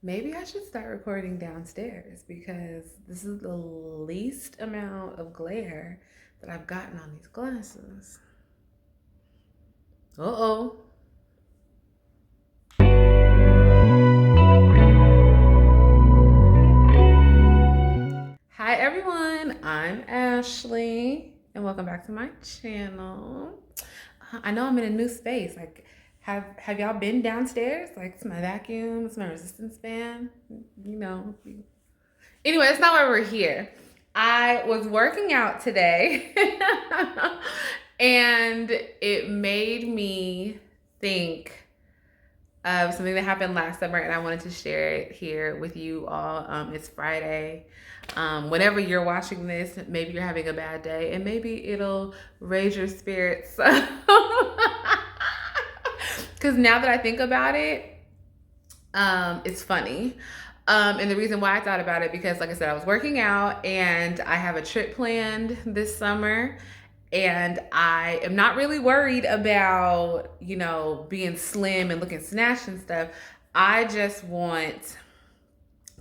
Maybe I should start recording downstairs because this is the least amount of glare that I've gotten on these glasses. Uh-oh. Hi everyone, I'm Ashley and welcome back to my channel. I know I'm in a new space. Like, have y'all been downstairs? Like, it's my vacuum, it's my resistance band, you know. Anyway, that's not why we're here. I was working out today and it made me think of something that happened last summer, and I wanted to share it here with you all. It's Friday. Whenever you're watching this, maybe you're having a bad day, and maybe it'll raise your spirits. Because now that I think about it, it's funny. And the reason why I thought about it, because like I said, I was working out and I have a trip planned this summer. And I am not really worried about, being slim and looking snatched and stuff. I just want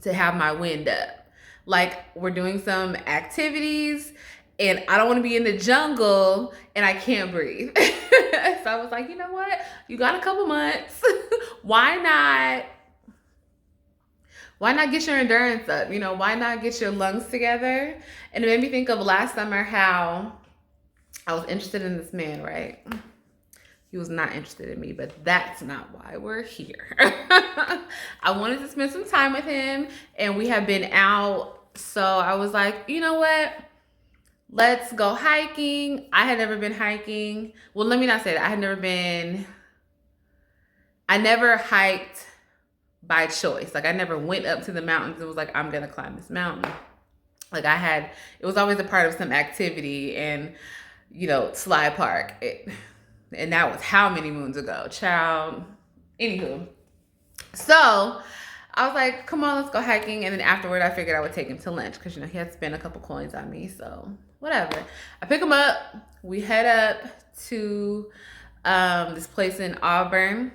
to have my wind up. Like, we're doing some activities and I don't want to be in the jungle and I can't breathe. So I was like, you know what? You got a couple months. Why not get your endurance up? Why not get your lungs together? And it made me think of last summer how I was interested in this man, right? He was not interested in me, but that's not why we're here. I wanted to spend some time with him, and we have been out. So I was like, you know what? Let's go hiking. I had never been hiking. Well, let me not say that. I never hiked by choice. Like, I never went up to the mountains and was like, I'm gonna climb this mountain. Like, it was always a part of some activity, and Slide Park. And that was how many moons ago, child. Anywho, so I was like, come on, let's go hiking. And then afterward, I figured I would take him to lunch because, he had spent a couple coins on me. So whatever. I pick him up. We head up to this place in Auburn.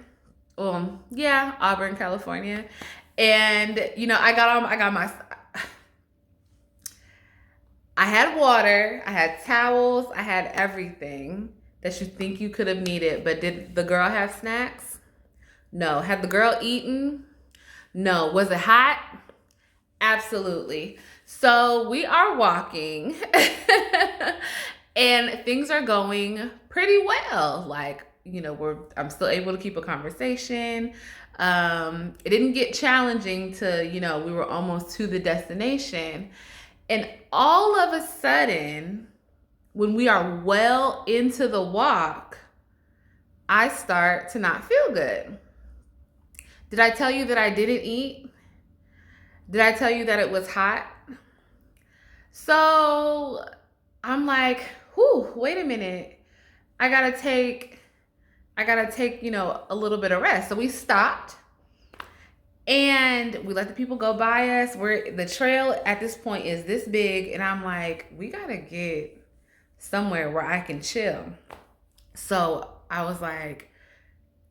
Auburn, California. And, I had water, I had towels, I had everything that you think you could have needed. But did the girl have snacks? No. Had the girl eaten? No. Was it hot? Absolutely. So we are walking and things are going pretty well. Like, I'm still able to keep a conversation. It didn't get challenging to, we were almost to the destination. And all of a sudden, when we are well into the walk, I start to not feel good. Did I tell you that I didn't eat? Did I tell you that it was hot? So I'm like, wait a minute. I gotta take, a little bit of rest. So we stopped. And we let the people go by us. The trail at this point is this big. And I'm like, we got to get somewhere where I can chill. So I was like,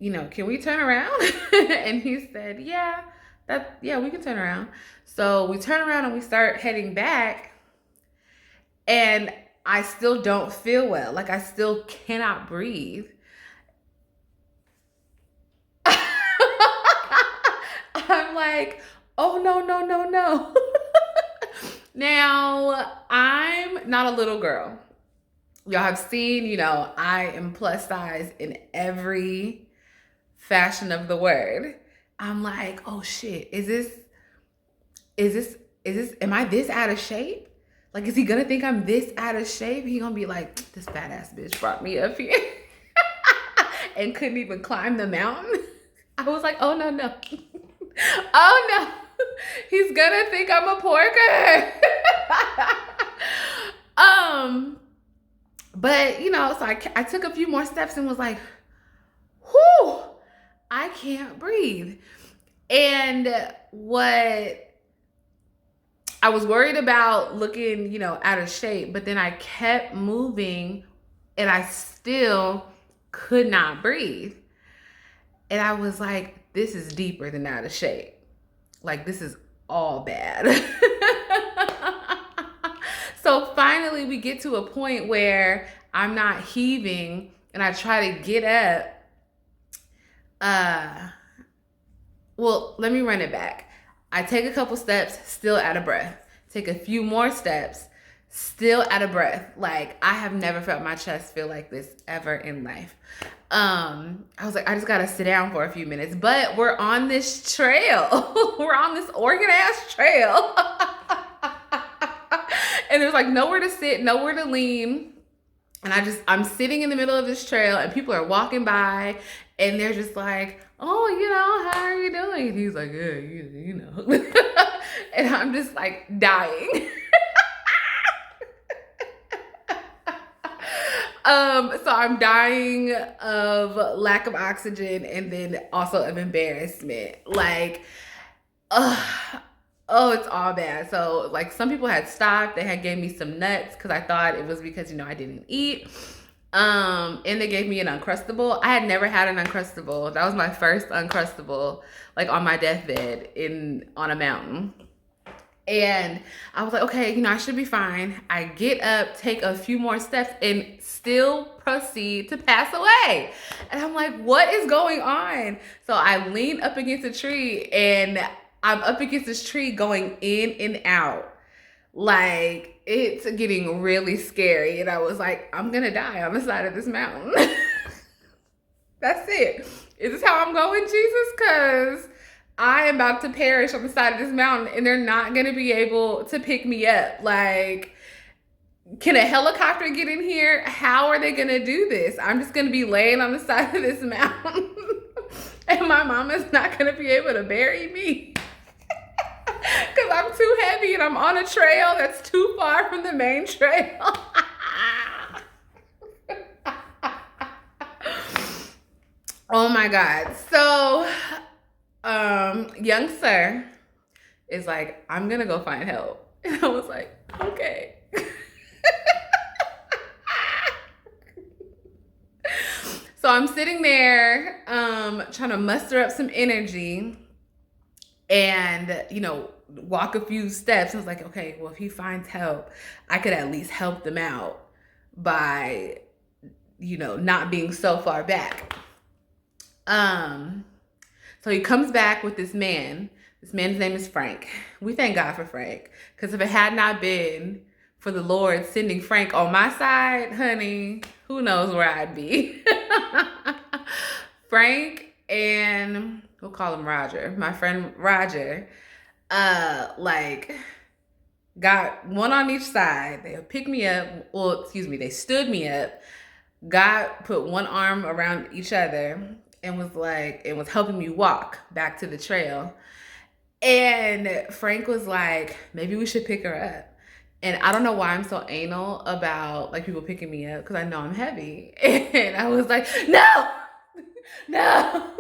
can we turn around? And he said, yeah, we can turn around. So we turn around and we start heading back. And I still don't feel well. Like, I still cannot breathe. I'm like, oh, no. Now, I'm not a little girl. Y'all have seen, I am plus size in every fashion of the word. I'm like, oh shit, am I this out of shape? Like, is he gonna think I'm this out of shape? He gonna be like, this fat ass bitch brought me up here and couldn't even climb the mountain. I was like, oh no. Oh no, he's gonna think I'm a porker. But so I took a few more steps and was like, whew, I can't breathe. And what I was worried about looking, out of shape, but then I kept moving and I still could not breathe. And I was like, this is deeper than out of shape. Like, this is all bad. So finally we get to a point where I'm not heaving and I try to get up. Well, let me run it back. I take a couple steps, still out of breath. Take a few more steps, still out of breath. Like, I have never felt my chest feel like this ever in life. I was like, I just gotta sit down for a few minutes. But we're on this trail. We're on this Oregon ass trail. And there's like nowhere to sit, nowhere to lean. And I'm sitting in the middle of this trail and people are walking by and they're just like, oh, you know, how are you doing? And he's like, yeah, you know. And I'm just like dying. So I'm dying of lack of oxygen and then also of embarrassment. Like, oh, it's all bad. So like some people had stopped, they had gave me some nuts because I thought it was because, you know, I didn't eat. And they gave me an Uncrustable. I had never had an Uncrustable. That was my first Uncrustable, like on my deathbed on a mountain. And I was like, okay, you know, I should be fine. I get up, take a few more steps, and still proceed to pass away. And I'm like, what is going on? So I lean up against a tree, and I'm up against this tree going in and out. Like, it's getting really scary. And I was like, I'm gonna die on the side of this mountain. That's it. Is this how I'm going, Jesus? Because I am about to perish on the side of this mountain and they're not going to be able to pick me up. Like, can a helicopter get in here? How are they going to do this? I'm just going to be laying on the side of this mountain and my mama's not going to be able to bury me because I'm too heavy and I'm on a trail that's too far from the main trail. Oh my God. So, young sir is like, I'm gonna go find help. And I was like, okay. So I'm sitting there, trying to muster up some energy and, you know, walk a few steps. I was like, okay, well, if he finds help, I could at least help them out by, you know, not being so far back. So he comes back with this man. This man's name is Frank. We thank God for Frank. Because if it had not been for the Lord sending Frank on my side, honey, who knows where I'd be. Frank and we'll call him Roger. My friend Roger, like, got one on each side. They picked me up. Well, excuse me, they stood me up. Put one arm around each other and was helping me walk back to the trail. And Frank was like, maybe we should pick her up. And I don't know why I'm so anal about like people picking me up because I know I'm heavy. And I was like, no, no,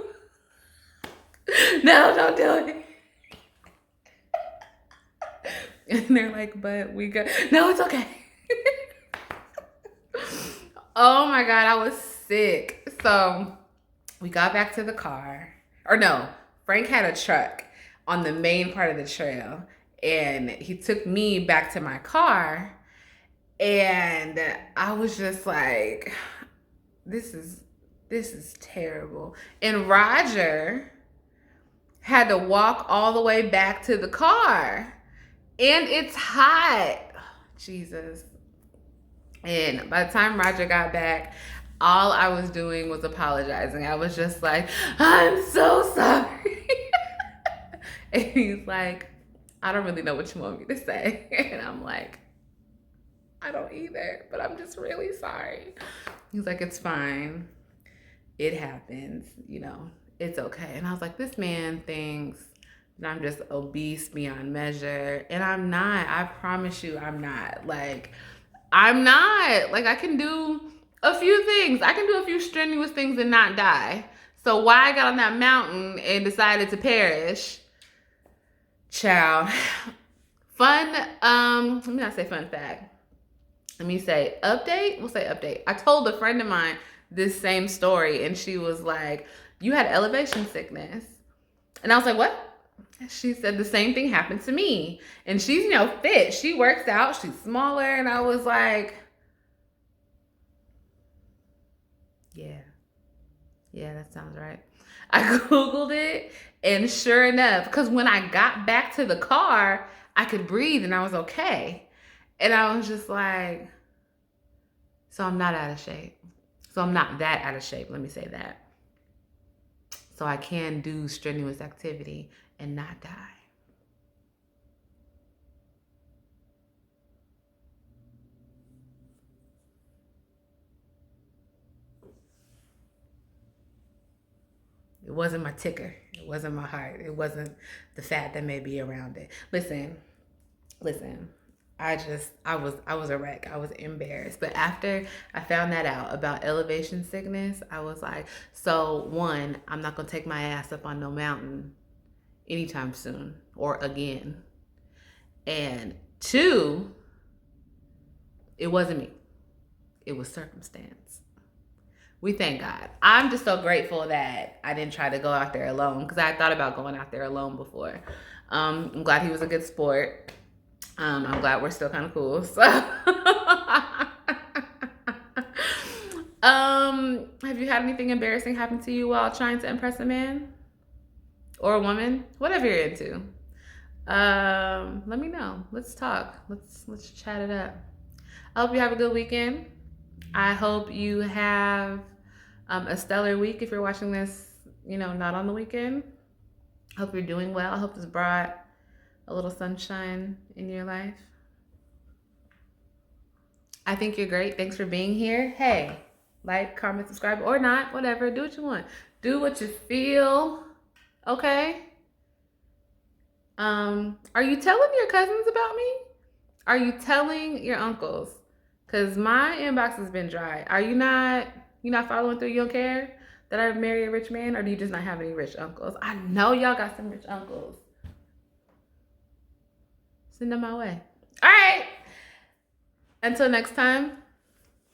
don't do it. And they're like, but we got, no, it's okay. Oh my God, I was sick. So we got back to the car. Or no, Frank had a truck on the main part of the trail. And he took me back to my car. And I was just like, this is terrible. And Roger had to walk all the way back to the car. And it's hot. Jesus. And by the time Roger got back, all I was doing was apologizing. I was just like, I'm so sorry. And he's like, I don't really know what you want me to say. And I'm like, I don't either, but I'm just really sorry. He's like, it's fine. It happens, you know, it's okay. And I was like, this man thinks that I'm just obese beyond measure. And I'm not. I promise you I'm not. Like, I'm not. Like, I can do a few things. I can do a few strenuous things and not die. So why I got on that mountain and decided to perish, child. Fun, let me not say fun fact. Let me say update. We'll say update. I told a friend of mine this same story and she was like, you had elevation sickness. And I was like, what? She said the same thing happened to me. And she's, fit. She works out. She's smaller. And I was like, yeah, that sounds right. I Googled it. And sure enough, because when I got back to the car, I could breathe and I was okay. And I was just like, so I'm not out of shape. So I'm not that out of shape. Let me say that. So I can do strenuous activity and not die. It wasn't my ticker. It wasn't my heart. It wasn't the fat that may be around it. Listen. I was a wreck. I was embarrassed. But after I found that out about elevation sickness, I was like, so one, I'm not gonna take my ass up on no mountain anytime soon or again. And two, it wasn't me. It was circumstance. We thank God. I'm just so grateful that I didn't try to go out there alone because I had thought about going out there alone before. I'm glad he was a good sport. I'm glad we're still kind of cool. So, have you had anything embarrassing happen to you while trying to impress a man or a woman, whatever you're into? Let me know. Let's talk. Let's chat it up. I hope you have a good weekend. I hope you have a stellar week if you're watching this, not on the weekend. I hope you're doing well. I hope this brought a little sunshine in your life. I think you're great. Thanks for being here. Hey, like, comment, subscribe, or not, whatever. Do what you want. Do what you feel. Okay? Are you telling your cousins about me? Are you telling your uncles? Because my inbox has been dry. Are you not following through? You don't care that I marry a rich man? Or do you just not have any rich uncles? I know y'all got some rich uncles. Send them my way. All right. Until next time,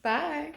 bye.